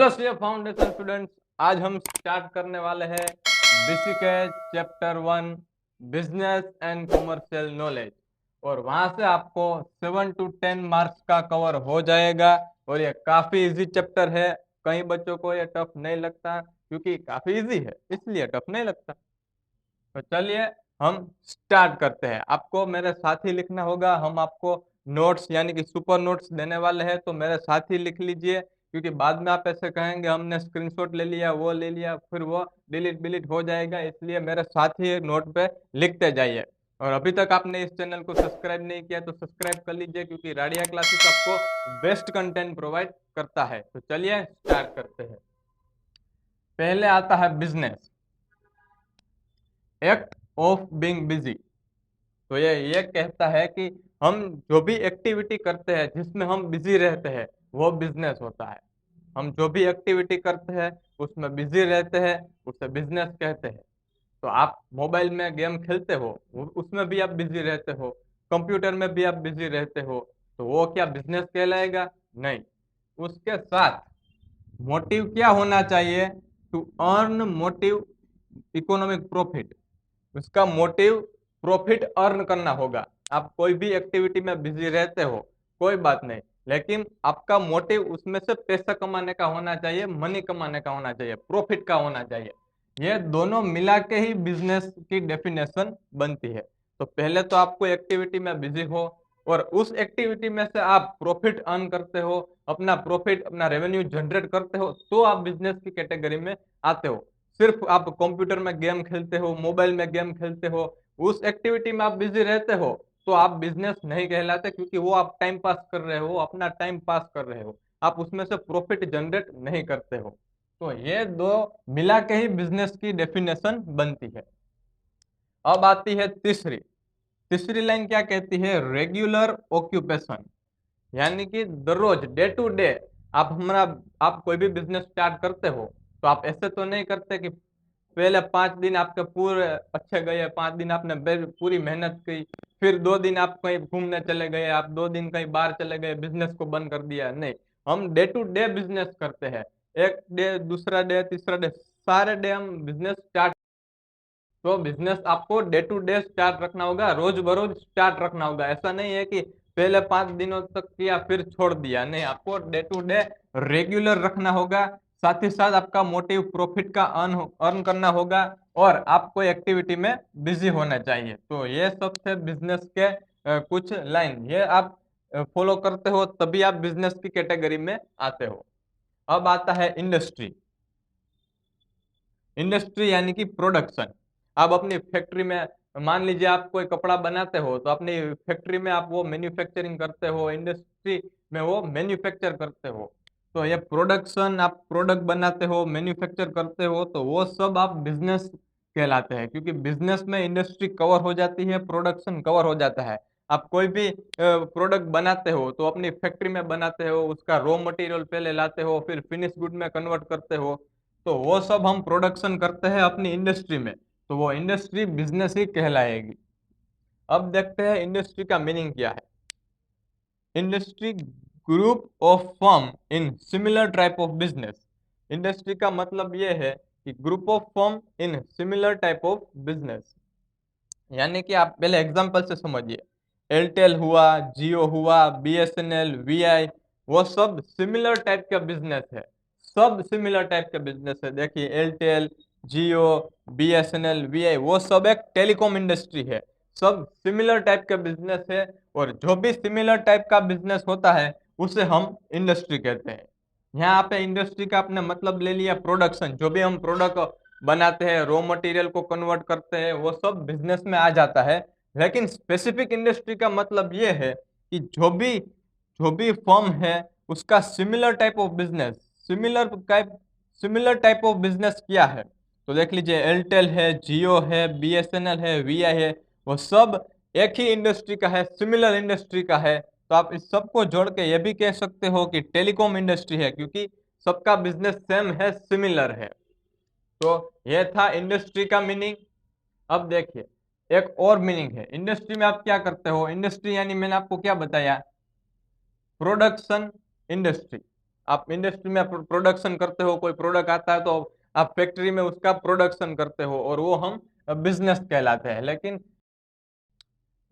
Hello CA foundation students, आज हम start करने वाले हैं basic chapter 1 business and commercial knowledge. और वहां से आपको 7 to 10 मार्क्स का कवर हो जाएगा। और ये काफी इजी चैप्टर है, कई बच्चों को ये टफ नहीं लगता क्योंकि काफी इजी है, इसलिए टफ नहीं लगता। तो चलिए हम स्टार्ट करते हैं। आपको मेरे साथ ही लिखना होगा, हम आपको नोट्स यानी कि सुपर नोट्स देने वाले हैं, तो मेरे साथ ही लिख लीजिए क्योंकि बाद में आप ऐसे कहेंगे हमने स्क्रीनशॉट ले लिया, वो ले लिया, फिर वो डिलीट डिलीट हो जाएगा। इसलिए मेरे साथ ही नोट पे लिखते जाइए। और अभी तक आपने इस चैनल को सब्सक्राइब नहीं किया तो सब्सक्राइब कर लीजिए क्योंकि राडिया क्लासेस आपको बेस्ट कंटेंट प्रोवाइड करता है। तो चलिए स्टार्ट करते हैं। पहले आता है business, act of being busy. तो ये कहता है कि हम जो भी एक्टिविटी करते हैं जिसमें हम बिजी रहते हैं वो बिजनेस होता है। हम जो भी एक्टिविटी करते हैं उसमें बिजी रहते हैं उसे बिजनेस कहते हैं। तो आप मोबाइल में गेम खेलते हो, उसमें भी आप बिजी रहते हो, कंप्यूटर में भी आप बिजी रहते हो, तो वो क्या बिजनेस कहलाएगा? नहीं। उसके साथ मोटिव क्या होना चाहिए? To earn motive economic profit. उसका मोटिव प्रॉफिट अर्न करना होगा। आप कोई भी एक्टिविटी में बिजी रहते हो कोई बात नहीं, लेकिन आपका मोटिव उसमें से पैसा कमाने का होना चाहिए, मनी कमाने का होना चाहिए, प्रॉफिट का होना चाहिए। ये दोनों मिला के ही बिजनेस की डेफिनेशन बनती है। तो पहले तो आपको एक्टिविटी में बिजी हो और उस एक्टिविटी में से आप प्रॉफिट अर्न करते हो, अपना प्रॉफिट अपना रेवेन्यू जनरेट करते हो, तो आप बिजनेस की कैटेगरी में आते हो। सिर्फ आप कंप्यूटर में गेम खेलते हो, मोबाइल में गेम खेलते हो, उस एक्टिविटी में आप बिजी रहते हो, तो आप बिजनेस नहीं कहलाते क्योंकि वो आप टाइम पास कर रहे हो, अपना टाइम पास कर रहे हो, आप उसमें से प्रॉफिट जनरेट नहीं करते हो। तो ये दो मिला के ही बिजनेस की डेफिनेशन बनती है। अब आती है तीसरी। तीसरी लाइन क्या कहती है? रेगुलर ऑक्यूपेशन, यानी कि दररोज डे टू डे आप कोई भी बिजनेस स्टार्ट करते हो तो आप ऐसे तो नहीं करते कि पहले 5 दिन आपके पूरे अच्छे गए, 5 दिन आपने पूरी मेहनत की, फिर 2 दिन आप कहीं घूमने चले गए, आप 2 दिन कहीं बाहर चले गए, बिजनेस को बंद कर दिया। नहीं, हम डे टू डे बिजनेस करते हैं। एक डे, दूसरा डे, तीसरा डे, सारे डे हम बिजनेस स्टार्ट। तो बिजनेस आपको डे टू डे स्टार्ट रखना होगा, रोज बरोज स्टार्ट रखना होगा। ऐसा नहीं है कि पहले 5 दिनों तक किया फिर छोड़ दिया, नहीं, आपको डे टू डे रेगुलर रखना होगा। साथ ही साथ आपका मोटिव प्रॉफिट का अर्न अर्न करना होगा और आपको एक्टिविटी में बिजी होना चाहिए। तो ये सब थे बिजनेस के कुछ लाइन, ये आप फॉलो करते हो तभी आप बिजनेस की कैटेगरी में आते हो। अब आता है इंडस्ट्री। इंडस्ट्री यानी कि प्रोडक्शन। आप अपनी फैक्ट्री में, मान लीजिए आप कोई कपड़ा बनाते हो तो अपनी फैक्ट्री में आप वो मैन्युफैक्चरिंग करते हो, इंडस्ट्री में वो मैन्युफैक्चर करते हो। तो ये प्रोडक्शन, आप प्रोडक्ट बनाते हो, मैन्युफैक्चर करते हो, तो वो सब आप बिजनेस कहलाते हैं क्योंकि बिजनेस में इंडस्ट्री कवर हो जाती है, प्रोडक्शन कवर हो जाता है। आप कोई भी प्रोडक्ट बनाते हो तो अपनी फैक्ट्री में बनाते हो, उसका रॉ मटेरियल पहले लाते हो, फिर फिनिश गुड में कन्वर्ट करते हो, तो वो सब हम प्रोडक्शन करते हैं अपनी इंडस्ट्री में। तो वो इंडस्ट्री बिजनेस ही कहलाएगी। अब देखते हैं इंडस्ट्री का मीनिंग क्या है। Industry group of firm in similar type of business. Industry का मतलब ये है कि group of firm in similar type of business. यानी कि आप पहले एग्जांपल से समझिए। एयरटेल हुआ, जियो हुआ, बीएसएनएल, वीआई, वो सब सिमिलर टाइप का बिजनेस है। सब सिमिलर टाइप का बिजनेस है। देखिए एयरटेल, जियो, बीएसएनएल, वीआई, वो सब एक टेलीकॉम इंडस्ट्री है। सब सिमिलर टाइप का बिजनेस है और जो भी सिमिलर टाइप का बिजनेस होता है उसे हम इंडस्ट्री कहते हैं। यहाँ पे इंडस्ट्री का आपने मतलब ले लिया प्रोडक्शन, जो भी हम प्रोडक्ट बनाते हैं, रॉ मटेरियल को कन्वर्ट करते हैं, वो सब बिजनेस में आ जाता है। लेकिन स्पेसिफिक इंडस्ट्री का मतलब ये है कि जो भी फर्म है उसका similar type of business, similar type of business किया है। तो देख लीजिए एयरटेल है, जियो है, बीएसएनएल है, वीआई है, वो सब एक ही इंडस्ट्री का है, सिमिलर इंडस्ट्री का है। तो आप इस सबको जोड़ के ये भी कह सकते हो कि टेलीकॉम इंडस्ट्री है क्योंकि सबका बिजनेस सेम है, सिमिलर है। तो यह था इंडस्ट्री का मीनिंग। अब देखिए एक और मीनिंग है। इंडस्ट्री में आप क्या करते हो? इंडस्ट्री यानी मैंने आपको क्या बताया? Production industry. आप इंडस्ट्री में प्रोडक्शन करते हो, कोई प्रोडक्ट आता है तो आप फैक्ट्री में उसका प्रोडक्शन करते हो, और वो हम बिजनेस कहलाते हैं। लेकिन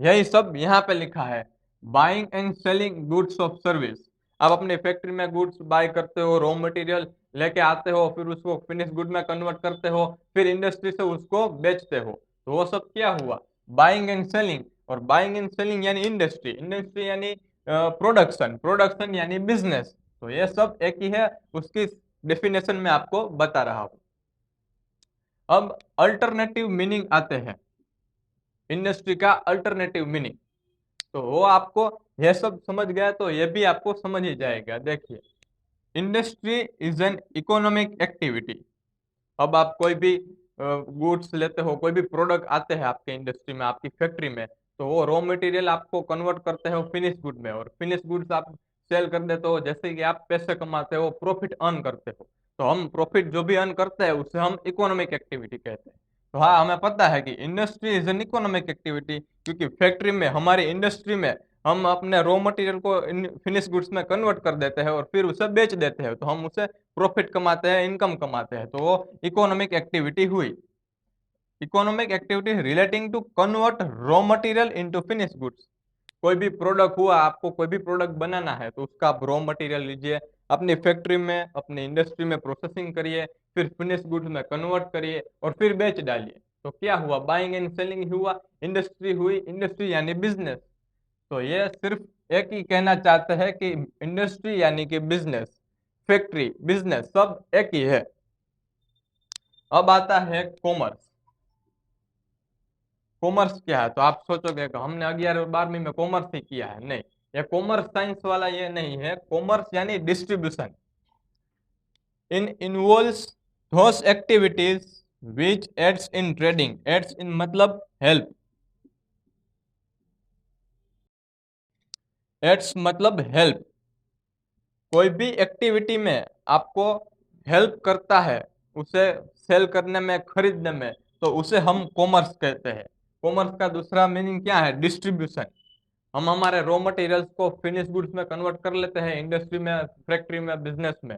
यही सब यहाँ पे लिखा है, buying and selling goods of service. आप अपने फैक्ट्री में गुड्स बाय करते हो, रॉ मटेरियल लेके आते हो, फिर उसको फिनिश गुड में कन्वर्ट करते हो, फिर इंडस्ट्री से उसको बेचते हो। तो वो सब क्या हुआ, बाइंग एंड सेलिंग। और बाइंग एंड सेलिंग यानी इंडस्ट्री, इंडस्ट्री यानी प्रोडक्शन, प्रोडक्शन यानी बिजनेस। तो ये सब एक ही है, उसकी डेफिनेशन में आपको बता रहा हूं। अब अल्टरनेटिव मीनिंग आते हैं, इंडस्ट्री का अल्टरनेटिव मीनिंग। तो वो आपको ये सब समझ गया तो ये भी आपको समझ ही जाएगा। देखिए, industry is an economic activity. अब आप कोई भी गुड्स लेते हो, कोई भी प्रोडक्ट आते हैं आपके इंडस्ट्री में, आपकी फैक्ट्री में, तो वो रॉ मटेरियल आपको कन्वर्ट करते हो फिनिश गुड में, और फिनिश गुड्स आप सेल कर देते हो। जैसे कि आप पैसे कमाते हो, प्रॉफिट अर्न करते हो, तो हम प्रॉफिट जो भी अर्न करते हैं उसे हम इकोनॉमिक एक्टिविटी कहते हैं। तो हाँ, हमें पता है कि industry is an economic activity, क्योंकि फैक्ट्री में, हमारी इंडस्ट्री में हम अपने रॉ मटेरियल को फिनिश गुड्स में कन्वर्ट कर देते हैं और फिर उसे बेच देते हैं, तो हम उसे प्रॉफिट कमाते हैं, इनकम कमाते हैं, तो वो इकोनॉमिक एक्टिविटी हुई। Economic activity relating to convert raw material into finish goods. कोई भी प्रोडक्ट हुआ, आपको कोई भी प्रोडक्ट बनाना है तो उसका आप रॉ मटेरियल लीजिए, अपनी फैक्ट्री में, अपनी इंडस्ट्री में प्रोसेसिंग करिए, फिर फिनिश गुड्स में कन्वर्ट करिए और फिर बेच डालिए। तो क्या हुआ, बाइंग एंड सेलिंग हुआ, इंडस्ट्री हुई, इंडस्ट्री यानी बिजनेस। तो ये सिर्फ एक ही कहना चाहते हैं कि इंडस्ट्री यानी कि बिजनेस, फैक्ट्री, बिजनेस सब एक ही है। अब आता है कॉमर्स। कॉमर्स क्या है, तो आप सोचोगे कि हमने 11वीं और 12वीं में कॉमर्स ही किया है। नहीं, ये कॉमर्स साइंस वाला ये नहीं है। कॉमर्स यानी distribution. In involves those activities which aids in trading। aids in मतलब हेल्प, aids मतलब हेल्प। कोई भी एक्टिविटी में आपको हेल्प करता है, उसे सेल करने में, खरीदने में, तो उसे हम कॉमर्स कहते हैं। कॉमर्स का दूसरा मीनिंग क्या है, डिस्ट्रीब्यूशन। हम हमारे रॉ मटेरियल्स को फिनिश गुड्स में कन्वर्ट कर लेते हैं, इंडस्ट्री में, फैक्ट्री में, बिजनेस में,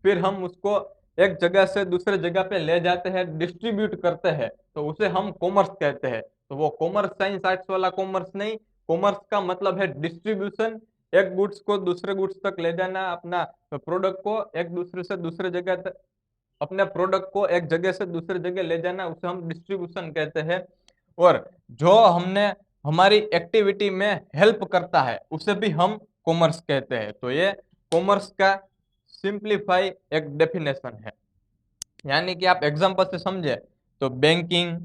फिर हम उसको एक जगह से दूसरे जगह पे ले जाते हैं, डिस्ट्रीब्यूट करते हैं, तो उसे हम कॉमर्स कहते हैं। तो वो कॉमर्स साइंस आर्ट्स वाला कॉमर्स नहीं, कॉमर्स का मतलब है डिस्ट्रीब्यूशन, एक गुड्स को दूसरे गुड्स तक ले जाना, अपना प्रोडक्ट को एक दूसरे से दूसरे जगह तक, अपने प्रोडक्ट को एक जगह से दूसरे जगह ले जाना, उसे हम डिस्ट्रीब्यूशन कहते हैं। और जो हमने हमारी एक्टिविटी में हेल्प करता है उसे भी हम कॉमर्स कहते हैं। तो ये कॉमर्स का सिंप्लीफाई एक डेफिनेशन है। यानी कि आप एग्जांपल से समझे तो banking,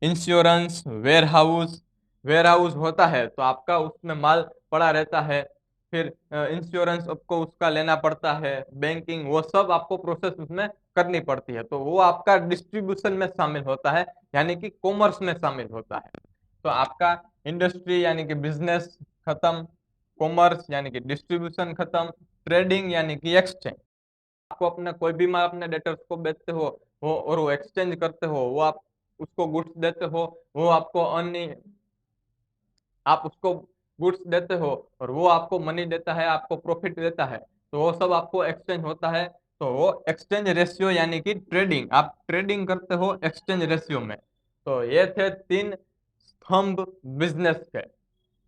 insurance, warehouse. Warehouse होता है तो आपका उसमें माल पड़ा रहता है, फिर इंश्योरेंस आपको उसका लेना पड़ता है, बैंकिंग, वो सब आपको प्रोसेस उसमें करनी पड़ती है, तो वो आपका डिस्ट्रीब्यूशन में शामिल होता है, यानी कि कॉमर्स में शामिल होता है। तो आपका इंडस्ट्री यानी कि बिजनेस खत्म, कॉमर्स यानी कि डिस्ट्रीब्यूशन खत्म, ट्रेडिंग यानी कि एक्सचेंज। आपको अपने कोई भी माल अपने डेटर्स को बेचते हो, वो और वो एक्सचेंज करते हो, वो आप उसको गुड्स देते हो, वो आपको अन्य, आप उसको गुड्स देते हो और वो आपको मनी देता है, आपको प्रॉफिट देता है, तो वो सब आपको एक्सचेंज होता है। तो वो एक्सचेंज रेशियो यानी कि ट्रेडिंग, आप ट्रेडिंग करते हो एक्सचेंज रेशियो में। तो ये थे तीन स्तंभ बिजनेस के।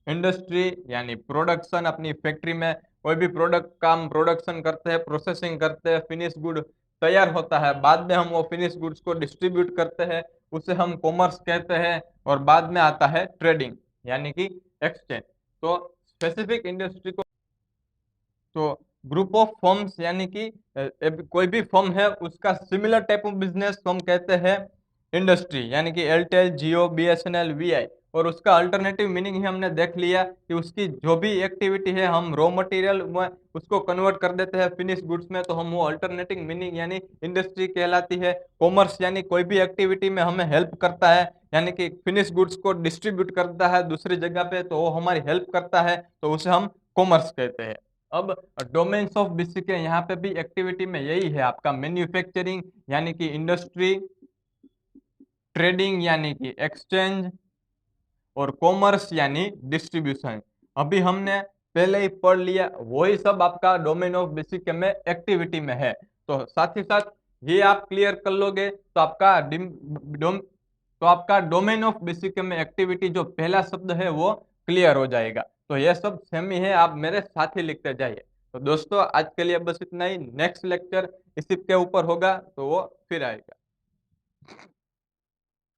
इंडस्ट्री यानी प्रोडक्शन, अपनी फैक्ट्री में कोई भी प्रोडक्ट का हम प्रोडक्शन करते हैं, प्रोसेसिंग करते हैं, फिनिश गुड तैयार होता है, बाद में हम वो फिनिश गुड्स को डिस्ट्रीब्यूट करते हैं, उसे हम कॉमर्स कहते हैं। और बाद में आता है ट्रेडिंग यानी कि एक्सचेंज। तो स्पेसिफिक इंडस्ट्री को, तो ग्रुप ऑफ फर्म्स यानी कि कोई भी फर्म है उसका सिमिलर टाइप ऑफ बिजनेस हम कहते हैं इंडस्ट्री, यानी कि एयरटेल, जियो, बीएसएनएल, वीआई। और उसका अल्टरनेटिव मीनिंग ही हमने देख लिया कि उसकी जो भी एक्टिविटी है, हम रॉ मटेरियल में उसको कन्वर्ट कर देते हैं फिनिश गुड्स में, तो हम वो अल्टरनेटिव मीनिंग यानी इंडस्ट्री कहलाती है। कॉमर्स यानी कोई भी एक्टिविटी में हमें हेल्प करता है, यानी कि फिनिश गुड्स को डिस्ट्रीब्यूट करता है दूसरी जगह पे, तो वो हमारी हेल्प करता है, तो उसे हम कॉमर्स कहते हैं। अब डोमेन्स ऑफ बीसीके, यहाँ पे भी एक्टिविटी में यही है आपका, मैन्युफैक्चरिंग यानी कि इंडस्ट्री, ट्रेडिंग यानी कि एक्सचेंज, और कॉमर्स यानी डिस्ट्रीब्यूशन। अभी हमने पहले ही पढ़ लिया, वही सब आपका डोमेन ऑफ बेसिक में एक्टिविटी में है। तो साथ ही साथ ये आप क्लियर कर लोगे तो आपका डोमेन ऑफ बेसिक में एक्टिविटी जो पहला शब्द है वो क्लियर हो जाएगा। तो ये सब सेम ही है, आप मेरे साथ ही लिखते जाइए। तो दोस्तों आज के लिए बस इतना ही। नेक्स्ट लेक्चर इसी के ऊपर होगा तो वो फिर आएगा।